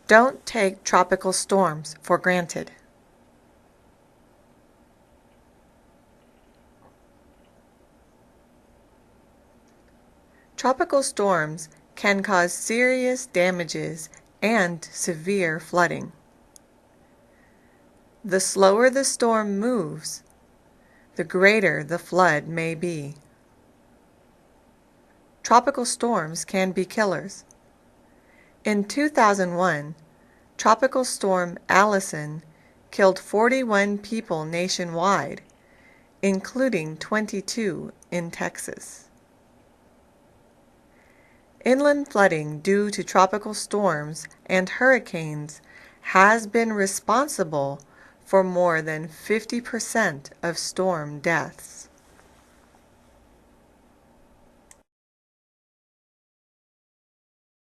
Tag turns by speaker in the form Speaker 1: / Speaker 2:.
Speaker 1: Don't take tropical storms for granted. Tropical storms can cause serious damages and severe flooding. The slower the storm moves, the greater the flood may be. Tropical storms can be killers. In 2001, Tropical Storm Allison killed 41 people nationwide, including 22 in Texas. Inland flooding due to tropical storms and hurricanes has been responsible for more than 50% of storm deaths.